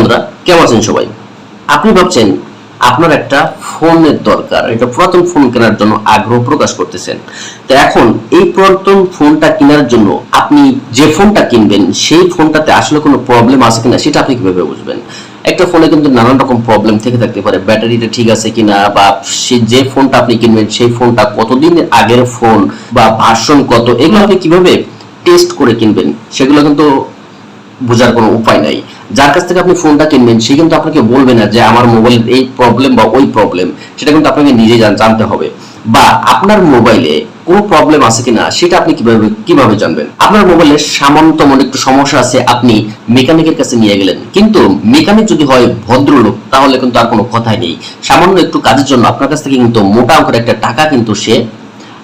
বন্ধুরা, কেমন আছেন সবাই? আপনি ভাবছেন আপনার একটা ফোনের দরকার, এটা পুরাতন ফোন কেনার জন্য আগ্রহ প্রকাশ করতেছেন। তো এখন এই পুরাতন ফোনটা কেনার জন্য আপনি যে ফোনটা কিনবেন সেই ফোনটাতে আসলে কোনো প্রবলেম আছে কিনা সেটা আপনি কিভাবে বুঝবেন? একটা ফোনে কিন্তু নানান রকম প্রবলেম থেকে থাকতে পারে, ব্যাটারিটা ঠিক আছে কিনা, বা যে ফোনটা আপনি কিনবেন সেই ফোনটা কতদিন আগের ফোন বা ভার্সন কত, এগুলো আপনি কিভাবে টেস্ট করে কিনবেন সেগুলো কিন্তু বোঝার কোনো উপায় নাই। যার কাছ থেকে আপনি ফোনটা কিনবেন সে কিন্তু আপনাকে বলবে না যে আমার মোবাইলের এই প্রবলেম বা ওই প্রবলেম, সেটা কিন্তু আপনাকে নিজে জানতে হবে। বা আপনার মোবাইলে কোনো প্রবলেম আছে কিনা সেটা আপনি কিভাবে জানবেন? আপনার মোবাইলে সামান্যতম একটু সমস্যা আছে, আপনি মেকানিকের কাছে নিয়ে গেলেন, কিন্তু মেকানিক যদি হয় ভদ্রলোক তাহলে কিন্তু আর কোনো কথাই নেই। সামান্য একটু কাজের জন্য আপনার কাছ থেকে কিন্তু মোটা অঙ্কের একটা টাকা কিন্তু সে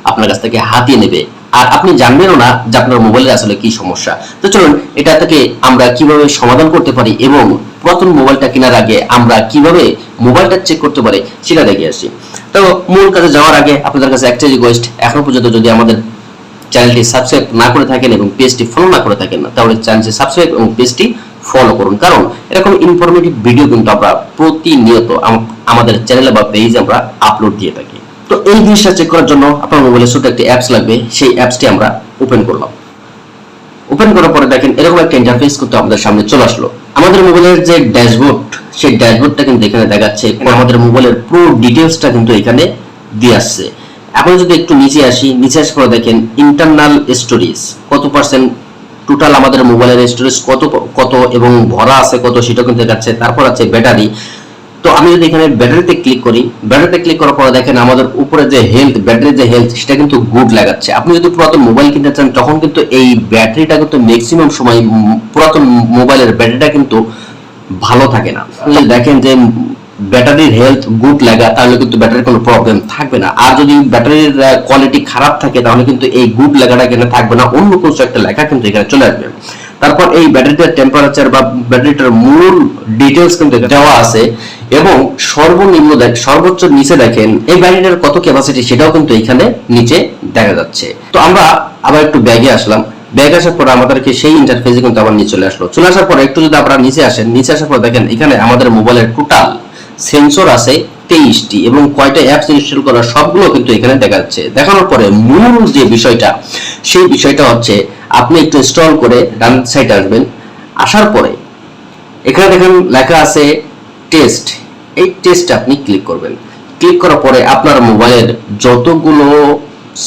আপনার কাছ থেকে হাতিয়ে নেবে, আর আপনি জানবেনও না যে আপনার মোবাইলে আসলে কি সমস্যা। তো চলুন এটা থেকে আমরা কিভাবে সমাধান করতে পারি এবং পুরাতন মোবাইলটা কেনার আগে আমরা কিভাবে মোবাইলটা চেক করতে পারি সেটা দেখে আসি। তো মূল কাজে যাওয়ার আগে আপনাদের কাছে একটাই রিকোয়েস্ট, এখনো পর্যন্ত যদি আমাদের চ্যানেলটি সাবস্ক্রাইব না করে থাকেন এবং পেজটি ফলো না করে থাকেন তাহলে চ্যানেলটি সাবস্ক্রাইব এবং পেজটি ফলো করুন, কারণ এরকম ইনফরমেটিভ ভিডিও কিন্তু আমরা প্রতিনিয়ত আমাদের চ্যানেলে বা পেজে আমরা আপলোড দিয়ে থাকি। তো এই জিনিসটা চেক করার জন্য আপনার মোবাইলে ছোট একটি অ্যাপস লাগবে, সেই অ্যাপসটি আমরা ওপেন করলাম। ওপেন করার পরে দেখেন এরকম একটা ইন্টারফেস কিন্তু আমাদের সামনে চলে আসলো। আমাদের মোবাইলের যে ড্যাশবোর্ড, সেই ড্যাশবোর্ডটা কিন্তু এখানে দেখাচ্ছে, আমাদের মোবাইলের পুরো ডিটেইলসটা কিন্তু এখানে দিয়ে আসছে। এখন যদি একটু নিচে আসি, নিচে আসার পরে দেখেন ইন্টারনাল স্টোরেজ কত পার্সেন্ট, টোটাল আমাদের মোবাইলের স্টোরেজ কত এবং ভরা আছে কত সেটা কিন্তু দেখাচ্ছে। তারপর আছে ব্যাটারি। তো আমি যদি এখানে ব্যাটারিতে ক্লিক করি, ব্যাটারিতে ক্লিক করার পরে দেখেন আমাদের উপরে যে হেলথ, ব্যাটারির যে হেলথ সেটা কিন্তু গুড লাগাচ্ছে। আপনি যদি পুরাতন মোবাইল কিনতে চান তখন কিন্তু এই ব্যাটারিটা কিন্তু ম্যাক্সিমাম সময় পুরাতন মোবাইলের ব্যাটারিটা কিন্তু ভালো থাকে না। যদি দেখেন যে ব্যাটারির হেলথ গুড লাগা তাহলে কিন্তু ব্যাটারির কোনো প্রবলেম থাকবে না, আর যদি ব্যাটারির কোয়ালিটি খারাপ থাকে তাহলে কিন্তু এই গুড লাগাটা এখানে থাকবে না, অন্য কোনো একটা লেখা কিন্তু এখানে চলে আসবে। তারপর এই ব্যাটারিটার টেম্পারেচার বা ব্যাটারিটার মূল ডিটেইলস কিন্তু দেওয়া আছে এবং সর্বনিম্ন সর্বোচ্চ নিচে দেখেন এই ব্যাটারিটার কত ক্যাপাসিটি সেটাও কিন্তু এখানে নিচে দেখা যাচ্ছে। তো আমরা আবার একটু ব্যাগে আসলাম, ব্যাগ আসার পর আমাদেরকে সেই ইন্টারফেসে কিন্তু আবার নিচে চলে আসলো। চলে আসার পর একটু যদি আপনারা নিচে আসেন, নিচে আসার পর দেখেন এখানে আমাদের মোবাইলের টোটাল সেন্সর আছে 23টি এবং কয়টা অ্যাপস ইনস্টল করা সবগুলো কিন্তু এখানে দেখা যাচ্ছে। দেখানোর পরে মূল যে বিষয়টা, সেই বিষয়টা হচ্ছে আপনি একটু ইনস্টল করে ডান সাইডে আসবেন। আসার পরে এখানে দেখেন লেখা আছে টেস্ট, এই টেস্টে আপনি ক্লিক করবেন। ক্লিক করার পরে আপনার মোবাইলের যতগুলো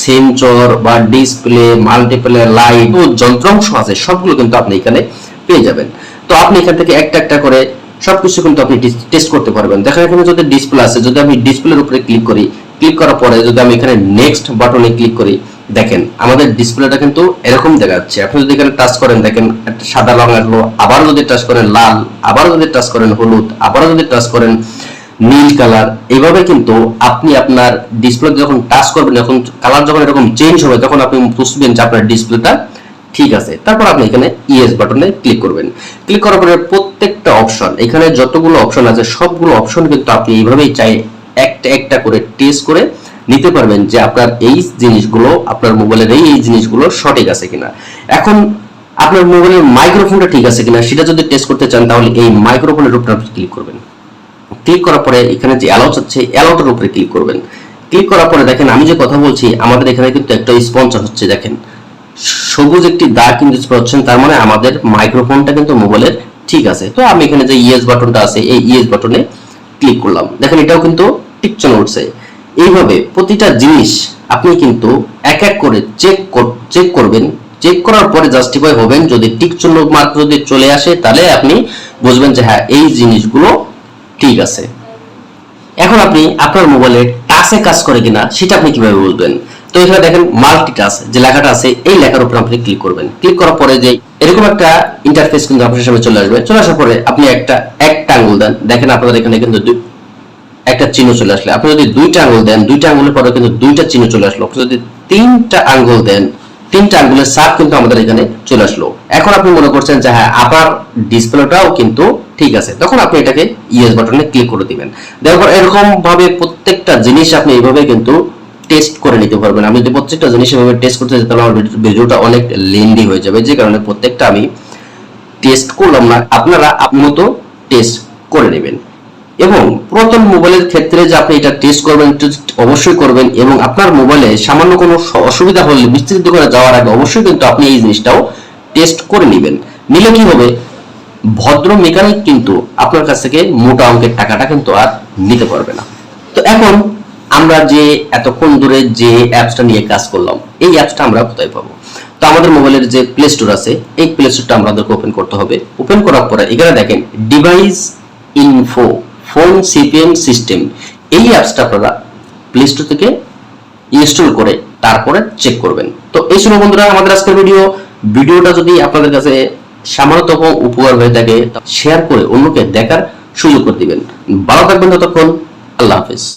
সেন্সর বা ডিসপ্লে, মাল্টিপ্লে লাইট ও যন্ত্রাংশ আছে সবগুলো কিন্তু আপনি এখানে পেয়ে যাবেন। তো আপনি এখান থেকে একটা একটা করে সবকিছু কিন্তু আপনি টেস্ট করতে পারবেন। দেখেন এখানে যদি ডিসপ্লে আছে, যদি আমি ডিসপ্লের উপরে ক্লিক করি, ক্লিক করার পরে যদি আমি এখানে নেক্সট বাটনে ক্লিক করি, দেখেন আমাদের ডিসপ্লেটা কিন্তু এরকম দেখা যাচ্ছে। আপনি যদি এখানে টাচ করেন দেখেন একটা সাদা রং আসলো, আবার যদি টাচ করেন লাল, আবার যদি টাচ করেন হলুদ, আবার যদি টাচ করেন নীল কালার। এইভাবে কিন্তু আপনি আপনার ডিসপ্লে যখন টাচ করবেন, যখন কালার যখন এরকম চেঞ্জ হবে তখন আপনি বুঝবেন যে আপনার ডিসপ্লেটা ঠিক আছে। তারপর আপনি এখানে ইয়েস বাটনে ক্লিক করবেন। ক্লিক করার পরে প্রত্যেকটা অপশন, এখানে যতগুলো অপশন আছে সবগুলো অপশন কিন্তু আপনি এইভাবেই চাই একটা একটা করে টেস্ট করে নিতে পারবেন যে আপনার এই জিনিসগুলো, আপনার মোবাইলের এই জিনিসগুলো সঠিক আছে কিনা। এখন আপনার মোবাইলের মাইক্রোফোনটা ঠিক আছে কিনা সেটা যদি টেস্ট করতে চান তাহলে এই মাইক্রোফোনের উপরে আপনি ক্লিক করবেন। ক্লিক করার পরে এখানে যে অ্যালাউ আছে অ্যালাউটার উপরে ক্লিক করবেন। ক্লিক করার পরে দেখেন আমি যে কথা বলছি আমাদের এখানে কিন্তু একটা স্পন্সর হচ্ছে, দেখেন সবুজ একটি দাগ কিন্তু হচ্ছেন, তার মানে আমাদের মাইক্রোফোনটা কিন্তু মোবাইলের ঠিক আছে। তো আমি এখানে যে ইয়েস বাটনটা আছে এই ইয়েস বাটনে ক্লিক করলাম, দেখেন এটাও কিন্তু টিক চিহ্ন উঠছে। এইভাবে প্রতিটা জিনিস আপনি কিন্তু এক এক করে চেক করবেন। চেক করার পরে জাস্টিফাই হবেন, যদি টিক চিহ্ন মার্ক যদি চলে আসে তাহলে আপনি বুঝবেন যে হ্যাঁ এই জিনিসগুলো ঠিক আছে। এখন আপনি আপনার মোবাইলে টাচে কাজ করে কিনা সেটা আপনি কিভাবে বুঝবেন? তো এখানে দেখেন মাল্টিটাচ যে লেখাটা আছে এই লেখার উপর আপনি ক্লিক করবেন। ক্লিক করার পরে যে এরকম একটা ইন্টারফেস কিন্তু আপনার সামনে চলে আসবে। চলে আসার পরে আপনি একটা আঙ্গুল দেন, দেখেন আপনাদের এখানে কিন্তু একটা চিহ্ন চলে আসলে। আপনি যদি দুইটা আঙ্গুল দেন, দুইটা আঙ্গুলের পরে কিন্তু দুইটা চিহ্ন চলে আসলো। আপনি যদি তিনটা আঙ্গুল দেন, তিনটা আঙ্গুলের সাপ কিন্তু আমাদের এখানে চলে আসলো। এখন আপনি মনে করছেন যে হ্যাঁ আপনার ডিসপ্লেটাও কিন্তু ঠিক আছে, তখন আপনি এটাকে ইয়েস বাটনে ক্লিক করে দিবেন। দেখো এরকম ভাবে প্রত্যেকটা জিনিস আপনি এইভাবে কিন্তু টেস্ট করে নিতে পারবেন। আমি যদি প্রত্যেকটা জিনিস এভাবে টেস্ট করতে যাই তাহলে আমার ভিডিওটা অনেক লেন্দি হয়ে যাবে, যে কারণে প্রত্যেকটা আমি টেস্ট করলাম না, আপনারা আপনার মতো টেস্ট করে নেবেন। এবং পুরাতন মোবাইলের ক্ষেত্রে যে আপনি এটা টেস্ট করবেন, অবশ্যই করবেন। এবং আপনার মোবাইলে সামান্য কোনো অসুবিধা হলে মিস্ত্রির দোকানে যাওয়ার আগে অবশ্যই কিন্তু আপনি এই জিনিসটাও টেস্ট করে নেবেন। নিলে কি হবে, ভদ্র মেকানিক কিন্তু আপনার কাছ থেকে মোটা অঙ্কের টাকাটা কিন্তু আর নিতে পারবে না। তো এখন আমরা যে এতক্ষণ ধরে যে অ্যাপসটা নিয়ে কাজ করলাম, এই অ্যাপসটা আমরা কোথায় পাবো? তো আমাদের মোবাইলের যে প্লে স্টোর আছে, এই প্লে স্টোরটা আমাদেরকে ওপেন করতে হবে। ওপেন করার পরে এখানে দেখেন device info phone CPM system, এই অ্যাপসটা আপনারা প্লে স্টোর থেকে ইনস্টল করে তারপরে চেক করবেন। তো এই ছিল বন্ধুরা আমাদের আজকের ভিডিওটা যদি আপনাদের কাছে সামান্যতম উপকার হয়ে থাকে শেয়ার করে অন্যকে দেখার সুযোগ করে দিবেন। ভালো থাকবেন, ততক্ষণ আল্লাহ হাফেজ।